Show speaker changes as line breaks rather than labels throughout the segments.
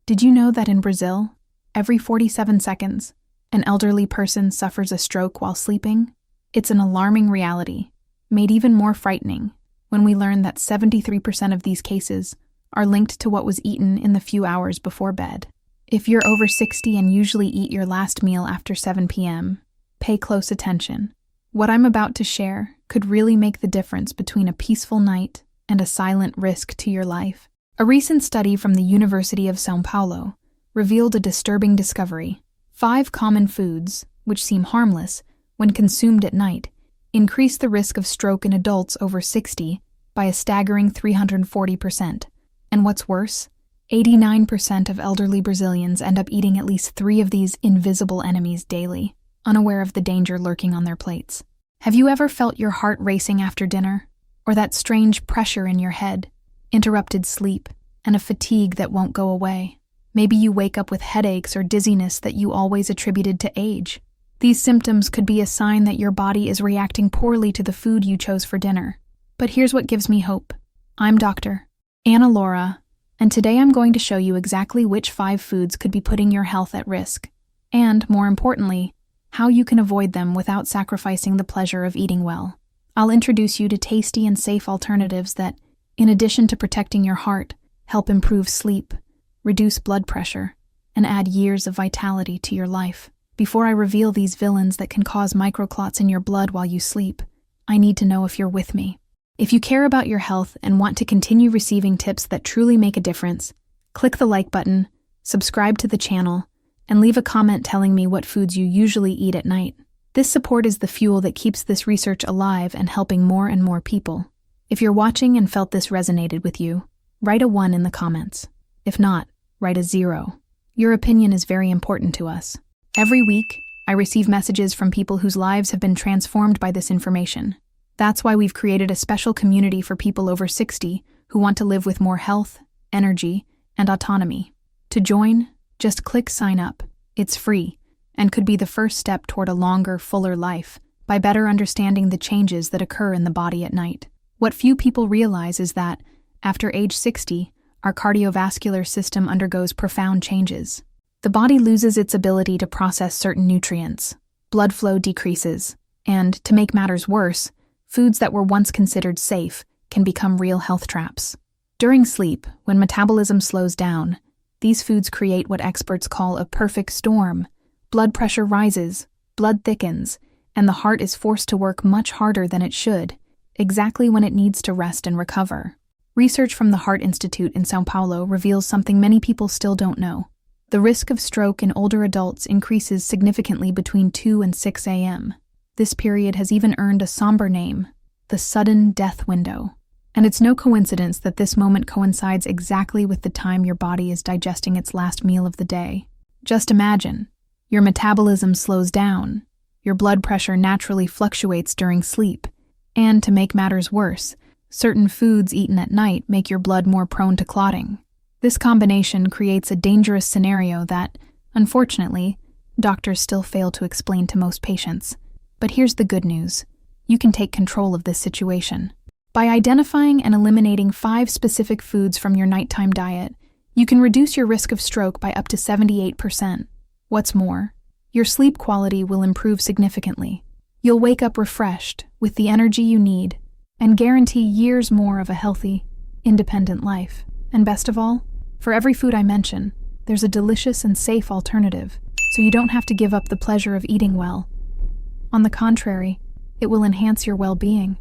Did you know that in Brazil, every 47 seconds, an elderly person suffers a stroke while sleeping? It's an alarming reality, made even more frightening when we learn that 73% of these cases are linked to what was eaten in the few hours before bed. If you're over 60 and usually eat your last meal after 7 p.m., pay close attention. What I'm about to share could really make the difference between a peaceful night and a silent risk to your life. A recent study from the University of São Paulo revealed a disturbing discovery. 5 common foods, which seem harmless when consumed at night, increase the risk of stroke in adults over 60 by a staggering 340%. And what's worse, 89% of elderly Brazilians end up eating at least 3 of these invisible enemies daily, unaware of the danger lurking on their plates. Have you ever felt your heart racing after dinner? Or that strange pressure in your head, interrupted sleep, and a fatigue that won't go away? Maybe you wake up with headaches or dizziness that you always attributed to age. These symptoms could be a sign that your body is reacting poorly to the food you chose for dinner. But here's what gives me hope. I'm Dr. Ana Laura, and today I'm going to show you exactly which 5 foods could be putting your health at risk, and, more importantly, how you can avoid them without sacrificing the pleasure of eating well. I'll introduce you to tasty and safe alternatives that, in addition to protecting your heart, help improve sleep, reduce blood pressure, and add years of vitality to your life. Before I reveal these villains that can cause microclots in your blood while you sleep, I need to know if you're with me. If you care about your health and want to continue receiving tips that truly make a difference, click the like button, subscribe to the channel, and leave a comment telling me what foods you usually eat at night. This support is the fuel that keeps this research alive and helping more and more people. If you're watching and felt this resonated with you, write a 1 in the comments. If not, write a 0. Your opinion is very important to us. Every week, I receive messages from people whose lives have been transformed by this information. That's why we've created a special community for people over 60 who want to live with more health, energy, and autonomy. To join, just click sign up. It's free and could be the first step toward a longer, fuller life by better understanding the changes that occur in the body at night. What few people realize is that, after age 60, our cardiovascular system undergoes profound changes. The body loses its ability to process certain nutrients, blood flow decreases, and, to make matters worse, foods that were once considered safe can become real health traps. During sleep, when metabolism slows down, these foods create what experts call a perfect storm. Blood pressure rises, blood thickens, and the heart is forced to work much harder than it should, exactly when it needs to rest and recover. Research from the Heart Institute in São Paulo reveals something many people still don't know. The risk of stroke in older adults increases significantly between 2 and 6 a.m. This period has even earned a somber name, the sudden death window. And it's no coincidence that this moment coincides exactly with the time your body is digesting its last meal of the day. Just imagine, your metabolism slows down, your blood pressure naturally fluctuates during sleep, and to make matters worse, certain foods eaten at night make your blood more prone to clotting. This combination creates a dangerous scenario that, unfortunately, doctors still fail to explain to most patients. But here's the good news. You can take control of this situation. By identifying and eliminating 5 specific foods from your nighttime diet, you can reduce your risk of stroke by up to 78%. What's more, your sleep quality will improve significantly. You'll wake up refreshed, with the energy you need, and guarantee years more of a healthy, independent life. And best of all, for every food I mention, there's a delicious and safe alternative, so you don't have to give up the pleasure of eating well. On the contrary, it will enhance your well-being.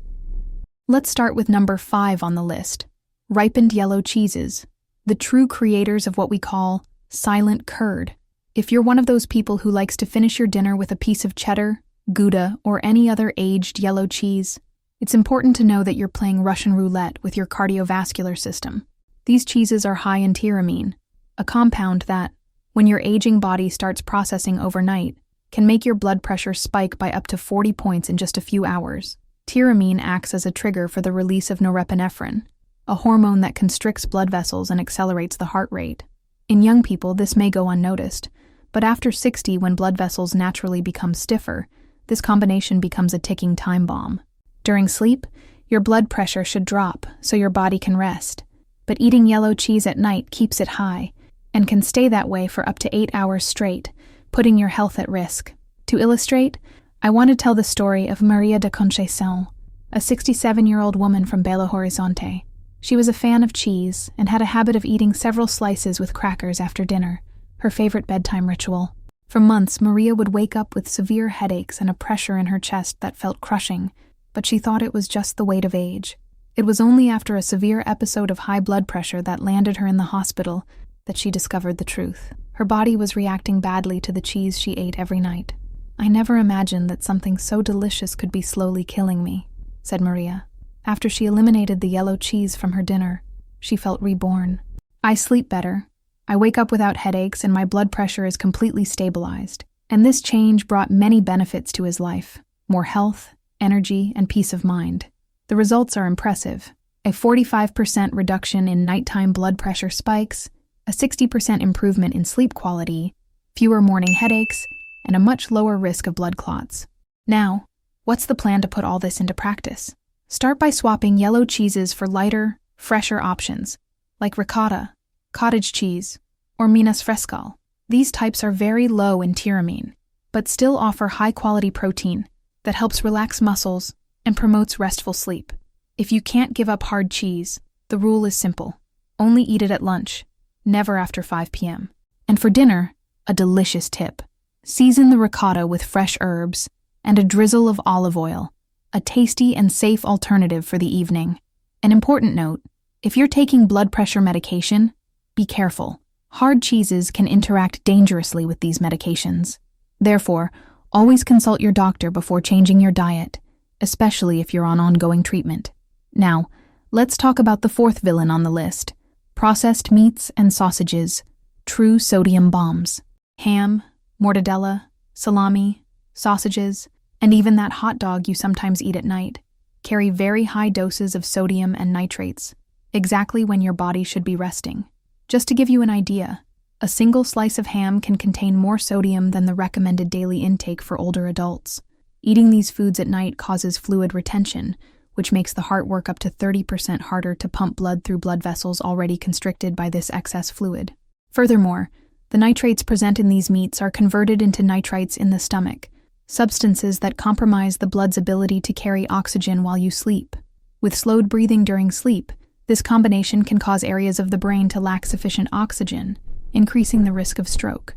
Let's start with number 5 on the list, ripened yellow cheeses, the true creators of what we call silent curd. If you're one of those people who likes to finish your dinner with a piece of cheddar, Gouda, or any other aged yellow cheese, it's important to know that you're playing Russian roulette with your cardiovascular system. These cheeses are high in tyramine, a compound that, when your aging body starts processing overnight, can make your blood pressure spike by up to 40 points in just a few hours. Tyramine acts as a trigger for the release of norepinephrine, a hormone that constricts blood vessels and accelerates the heart rate. In young people, this may go unnoticed, but after 60, when blood vessels naturally become stiffer, this combination becomes a ticking time bomb. During sleep, your blood pressure should drop so your body can rest, but eating yellow cheese at night keeps it high, and can stay that way for up to 8 hours straight, putting your health at risk. To illustrate, I want to tell the story of Maria de Conceicão, a 67-year-old woman from Belo Horizonte. She was a fan of cheese and had a habit of eating several slices with crackers after dinner, her favorite bedtime ritual. For months, Maria would wake up with severe headaches and a pressure in her chest that felt crushing, but she thought it was just the weight of age. It was only after a severe episode of high blood pressure that landed her in the hospital that she discovered the truth. Her body was reacting badly to the cheese she ate every night. "I never imagined that something so delicious could be slowly killing me," said Maria. After she eliminated the yellow cheese from her dinner, she felt reborn. "I sleep better. I wake up without headaches and my blood pressure is completely stabilized." And this change brought many benefits to his life: more health, energy, and peace of mind. The results are impressive: a 45% reduction in nighttime blood pressure spikes, a 60% improvement in sleep quality, fewer morning headaches, and a much lower risk of blood clots. Now, what's the plan to put all this into practice? Start by swapping yellow cheeses for lighter, fresher options, like ricotta, cottage cheese, or Minas Frescal. These types are very low in tyramine, but still offer high-quality protein that helps relax muscles and promotes restful sleep. If you can't give up hard cheese, the rule is simple: only eat it at lunch, never after 5 p.m. And for dinner, a delicious tip: season the ricotta with fresh herbs and a drizzle of olive oil, a tasty and safe alternative for the evening. An important note: if you're taking blood pressure medication, be careful. Hard cheeses can interact dangerously with these medications. Therefore, always consult your doctor before changing your diet, especially if you're on ongoing treatment. Now, let's talk about the fourth villain on the list: processed meats and sausages, true sodium bombs. Ham, mortadella, salami, sausages, and even that hot dog you sometimes eat at night carry very high doses of sodium and nitrates, exactly when your body should be resting. Just to give you an idea, a single slice of ham can contain more sodium than the recommended daily intake for older adults. Eating these foods at night causes fluid retention, which makes the heart work up to 30% harder to pump blood through blood vessels already constricted by this excess fluid. Furthermore, the nitrates present in these meats are converted into nitrites in the stomach, substances that compromise the blood's ability to carry oxygen while you sleep. With slowed breathing during sleep, this combination can cause areas of the brain to lack sufficient oxygen, increasing the risk of stroke.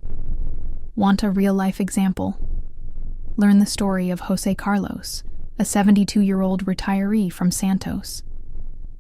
Want a real-life example? Learn the story of Jose Carlos, a 72-year-old retiree from Santos.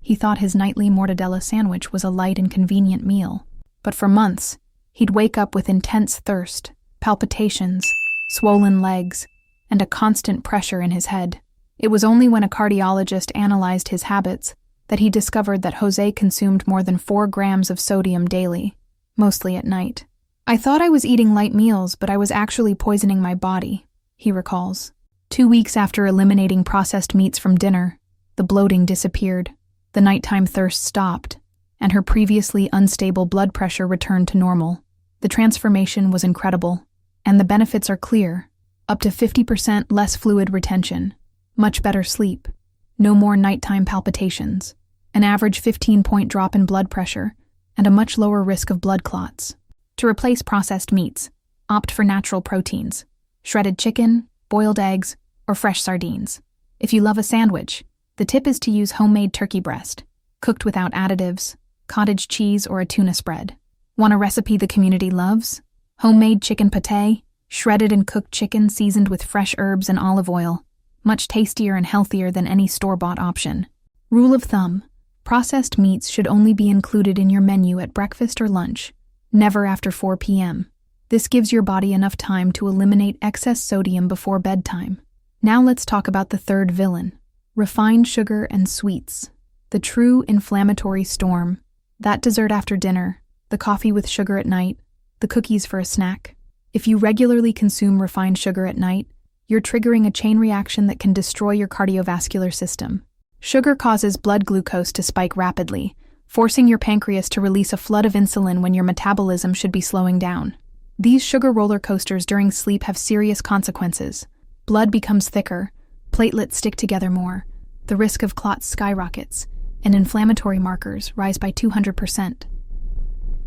He thought his nightly mortadella sandwich was a light and convenient meal, but for months, he'd wake up with intense thirst, palpitations, swollen legs, and a constant pressure in his head. It was only when a cardiologist analyzed his habits that he discovered that Jose consumed more than 4 grams of sodium daily, mostly at night. "I thought I was eating light meals, but I was actually poisoning my body," he recalls. 2 weeks after eliminating processed meats from dinner, the bloating disappeared, the nighttime thirst stopped, and her previously unstable blood pressure returned to normal. The transformation was incredible, and the benefits are clear: up to 50% less fluid retention, much better sleep, no more nighttime palpitations, an average 15-point drop in blood pressure, and a much lower risk of blood clots. To replace processed meats, opt for natural proteins: shredded chicken, boiled eggs, or fresh sardines. If you love a sandwich, the tip is to use homemade turkey breast, cooked without additives, cottage cheese, or a tuna spread. Want a recipe the community loves? Homemade chicken pâté, shredded and cooked chicken seasoned with fresh herbs and olive oil. Much tastier and healthier than any store-bought option. Rule of thumb: processed meats should only be included in your menu at breakfast or lunch, never after 4 p.m. This gives your body enough time to eliminate excess sodium before bedtime. Now let's talk about the third villain: refined sugar and sweets. The true inflammatory storm. That dessert after dinner, the coffee with sugar at night, the cookies for a snack. If you regularly consume refined sugar at night, you're triggering a chain reaction that can destroy your cardiovascular system. Sugar causes blood glucose to spike rapidly, forcing your pancreas to release a flood of insulin when your metabolism should be slowing down. These sugar roller coasters during sleep have serious consequences. Blood becomes thicker, platelets stick together more, the risk of clots skyrockets, and inflammatory markers rise by 200%.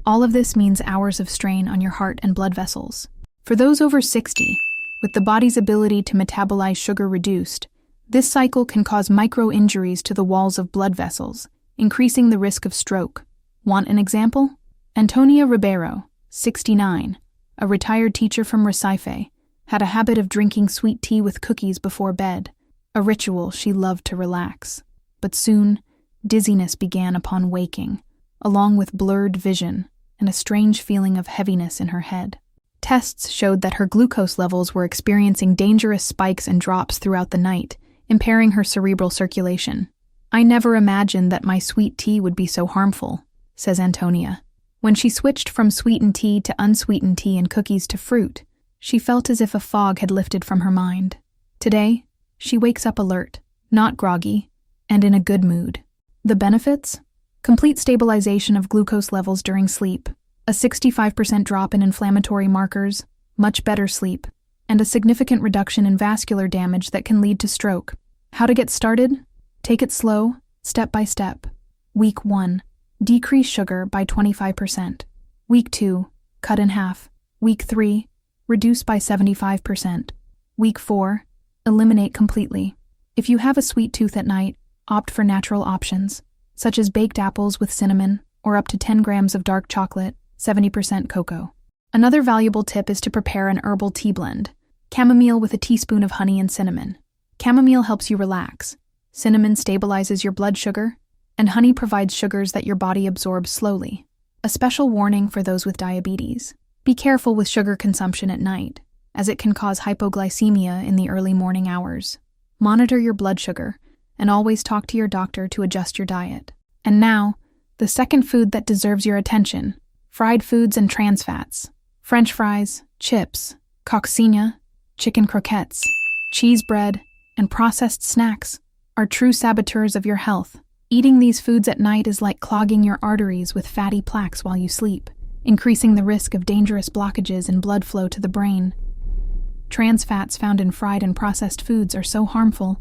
All of this means hours of strain on your heart and blood vessels. For those over 60, with the body's ability to metabolize sugar reduced, this cycle can cause micro-injuries to the walls of blood vessels, increasing the risk of stroke. Want an example? Antonia Ribeiro, 69, a retired teacher from Recife, had a habit of drinking sweet tea with cookies before bed, a ritual she loved to relax. But soon, dizziness began upon waking, along with blurred vision and a strange feeling of heaviness in her head. Tests showed that her glucose levels were experiencing dangerous spikes and drops throughout the night, impairing her cerebral circulation. "I never imagined that my sweet tea would be so harmful," says Antonia. When she switched from sweetened tea to unsweetened tea and cookies to fruit, she felt as if a fog had lifted from her mind. Today, she wakes up alert, not groggy, and in a good mood. The benefits? Complete stabilization of glucose levels during sleep, a 65% drop in inflammatory markers, much better sleep, and a significant reduction in vascular damage that can lead to stroke. How to get started? Take it slow, step by step. Week 1. Decrease sugar by 25%. Week 2. Cut in half. Week 3. Reduce by 75%. Week 4. Eliminate completely. If you have a sweet tooth at night, opt for natural options, such as baked apples with cinnamon or up to 10 grams of dark chocolate, 70% cocoa. Another valuable tip is to prepare an herbal tea blend. Chamomile with a teaspoon of honey and cinnamon. Chamomile helps you relax. Cinnamon stabilizes your blood sugar, and honey provides sugars that your body absorbs slowly. A special warning for those with diabetes. Be careful with sugar consumption at night, as it can cause hypoglycemia in the early morning hours. Monitor your blood sugar, and always talk to your doctor to adjust your diet. And now, the second food that deserves your attention: fried foods and trans fats. French fries, chips, coccinelle, chicken croquettes, cheese bread, and processed snacks are true saboteurs of your health. Eating these foods at night is like clogging your arteries with fatty plaques while you sleep, increasing the risk of dangerous blockages in blood flow to the brain. Trans fats found in fried and processed foods are so harmful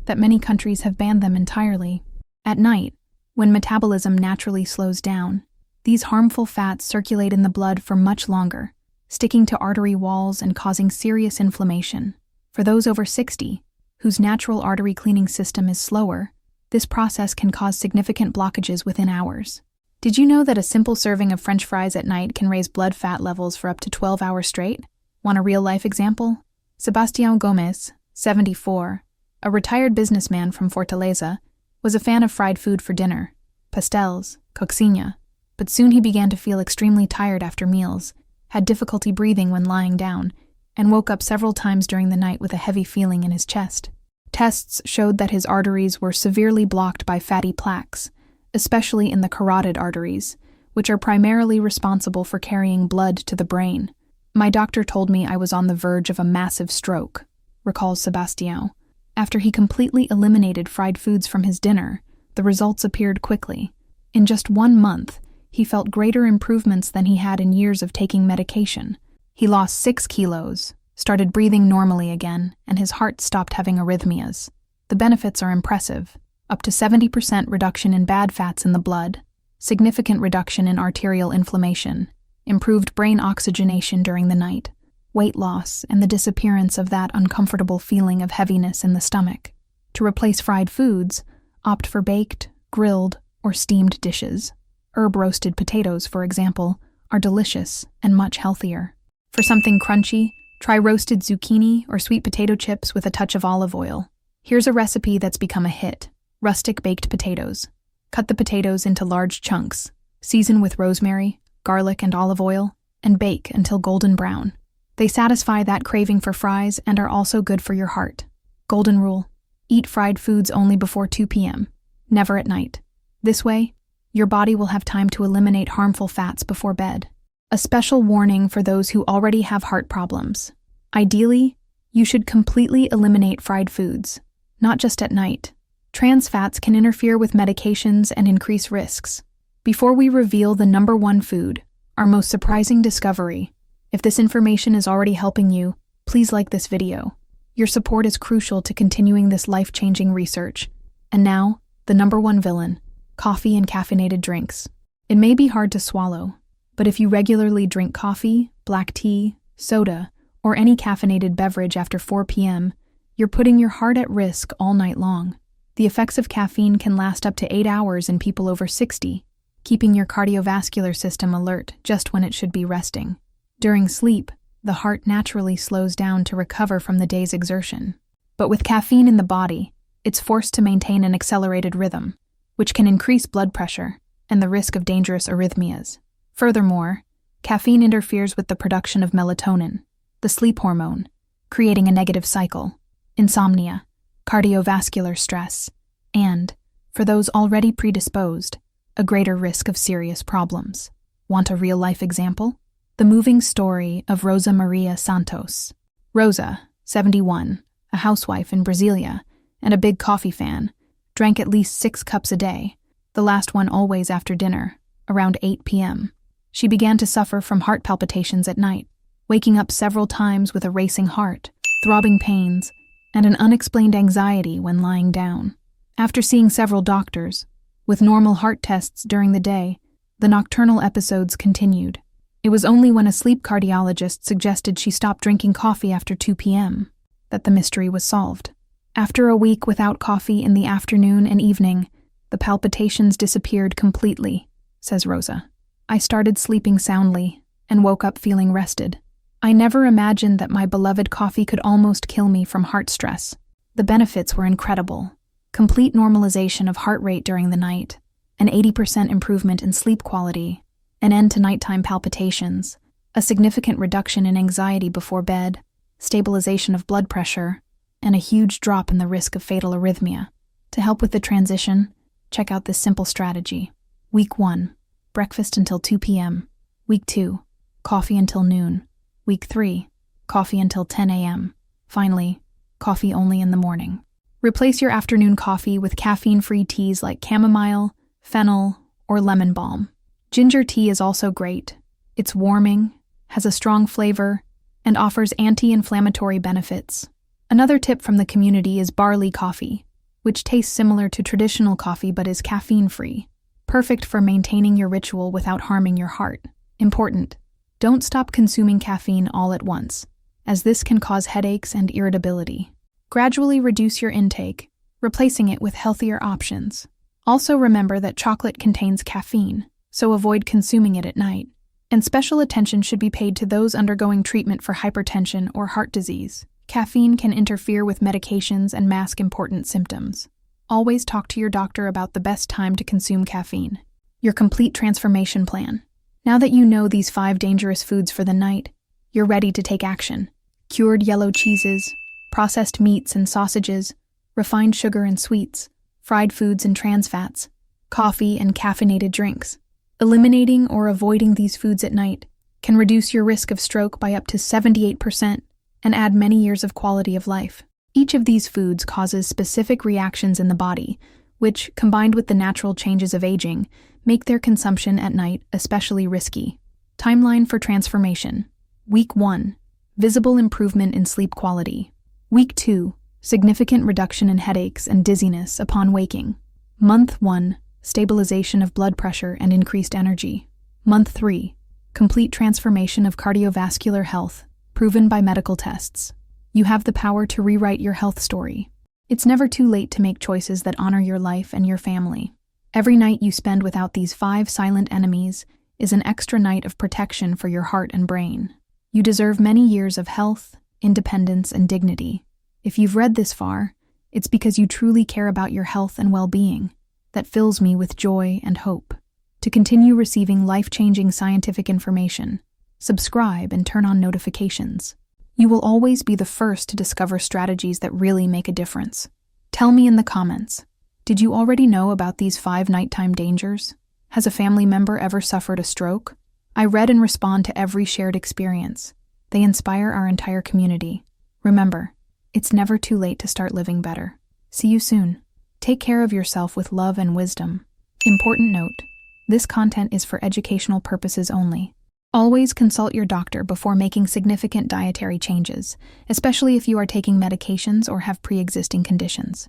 that many countries have banned them entirely. At night, when metabolism naturally slows down, these harmful fats circulate in the blood for much longer, sticking to artery walls and causing serious inflammation. For those over 60, whose natural artery cleaning system is slower, this process can cause significant blockages within hours. Did you know that a simple serving of French fries at night can raise blood fat levels for up to 12 hours straight? Want a real-life example? Sebastião Gomes, 74, a retired businessman from Fortaleza, was a fan of fried food for dinner, pastels, coccinelle, but soon he began to feel extremely tired after meals, had difficulty breathing when lying down, and woke up several times during the night with a heavy feeling in his chest. Tests showed that his arteries were severely blocked by fatty plaques, especially in the carotid arteries, which are primarily responsible for carrying blood to the brain. "My doctor told me I was on the verge of a massive stroke," recalls Sebastião. After he completely eliminated fried foods from his dinner, the results appeared quickly. In just 1 month, he felt greater improvements than he had in years of taking medication. He lost 6 kilos, started breathing normally again, and his heart stopped having arrhythmias. The benefits are impressive: up to 70% reduction in bad fats in the blood, significant reduction in arterial inflammation, improved brain oxygenation during the night, weight loss, and the disappearance of that uncomfortable feeling of heaviness in the stomach. To replace fried foods, opt for baked, grilled, or steamed dishes. Herb-roasted potatoes, for example, are delicious and much healthier. For something crunchy, try roasted zucchini or sweet potato chips with a touch of olive oil. Here's a recipe that's become a hit: rustic baked potatoes. Cut the potatoes into large chunks, season with rosemary, garlic, and olive oil, and bake until golden brown. They satisfy that craving for fries and are also good for your heart. Golden rule: eat fried foods only before 2 p.m., never at night. This way, your body will have time to eliminate harmful fats before bed. A special warning for those who already have heart problems. Ideally, you should completely eliminate fried foods, not just at night. Trans fats can interfere with medications and increase risks. Before we reveal the number 1 food, our most surprising discovery, if this information is already helping you, please like this video. Your support is crucial to continuing this life-changing research. And now, the number 1 villain: coffee and caffeinated drinks. It may be hard to swallow, But if you regularly drink coffee, black tea, soda, or any caffeinated beverage after 4 p.m., you're putting your heart at risk all night long. The effects of caffeine can last up to 8 hours in people over 60, keeping your cardiovascular system alert just when it should be resting. During sleep, the heart naturally slows down to recover from the day's exertion. But with caffeine in the body, it's forced to maintain an accelerated rhythm, which can increase blood pressure and the risk of dangerous arrhythmias. Furthermore, caffeine interferes with the production of melatonin, the sleep hormone, creating a negative cycle, insomnia, cardiovascular stress, and, for those already predisposed, a greater risk of serious problems. Want a real-life example? The moving story of Rosa Maria Santos. Rosa, 71, a housewife in Brasilia, and a big coffee fan, drank at least 6 cups a day, the last one always after dinner, around 8 p.m. She began to suffer from heart palpitations at night, waking up several times with a racing heart, throbbing pains, and an unexplained anxiety when lying down. After seeing several doctors, with normal heart tests during the day, the nocturnal episodes continued. It was only when a sleep cardiologist suggested she stop drinking coffee after 2 p.m. that the mystery was solved. After a week without coffee in the afternoon and evening, the palpitations disappeared completely, says Rosa. I started sleeping soundly and woke up feeling rested. I never imagined that my beloved coffee could almost kill me from heart stress. The benefits were incredible. Complete normalization of heart rate during the night, an 80% improvement in sleep quality, an end to nighttime palpitations, a significant reduction in anxiety before bed, stabilization of blood pressure, and a huge drop in the risk of fatal arrhythmia. To help with the transition, check out this simple strategy. Week 1, breakfast until 2 p.m. Week 2, coffee until noon. Week 3, coffee until 10 a.m. Finally, coffee only in the morning. Replace your afternoon coffee with caffeine-free teas like chamomile, fennel, or lemon balm. Ginger tea is also great. It's warming, has a strong flavor, and offers anti-inflammatory benefits. Another tip from the community is barley coffee, which tastes similar to traditional coffee but is caffeine-free. Perfect for maintaining your ritual without harming your heart. Important: don't stop consuming caffeine all at once, as this can cause headaches and irritability. Gradually reduce your intake, replacing it with healthier options. Also remember that chocolate contains caffeine, so avoid consuming it at night. And special attention should be paid to those undergoing treatment for hypertension or heart disease. Caffeine can interfere with medications and mask important symptoms. Always talk to your doctor about the best time to consume caffeine. Your complete transformation plan. Now that you know these 5 dangerous foods for the night, you're ready to take action. Cured yellow cheeses, processed meats and sausages, refined sugar and sweets, fried foods and trans fats, coffee and caffeinated drinks. Eliminating or avoiding these foods at night can reduce your risk of stroke by up to 78% and add many years of quality of life. Each of these foods causes specific reactions in the body, which, combined with the natural changes of aging, make their consumption at night especially risky. Timeline for transformation. Week 1, visible improvement in sleep quality. Week 2, significant reduction in headaches and dizziness upon waking. Month 1, stabilization of blood pressure and increased energy. Month 3, complete transformation of cardiovascular health, proven by medical tests. You have the power to rewrite your health story. It's never too late to make choices that honor your life and your family. Every night you spend without these 5 silent enemies is an extra night of protection for your heart and brain. You deserve many years of health, independence, and dignity. If you've read this far, it's because you truly care about your health and well-being. That fills me with joy and hope. To continue receiving life-changing scientific information, subscribe and turn on notifications. You will always be the first to discover strategies that really make a difference. Tell me in the comments, did you already know about these 5 nighttime dangers? Has a family member ever suffered a stroke? I read and respond to every shared experience. They inspire our entire community. Remember, it's never too late to start living better. See you soon. Take care of yourself with love and wisdom. Important note, this content is for educational purposes only. Always consult your doctor before making significant dietary changes, especially if you are taking medications or have pre-existing conditions.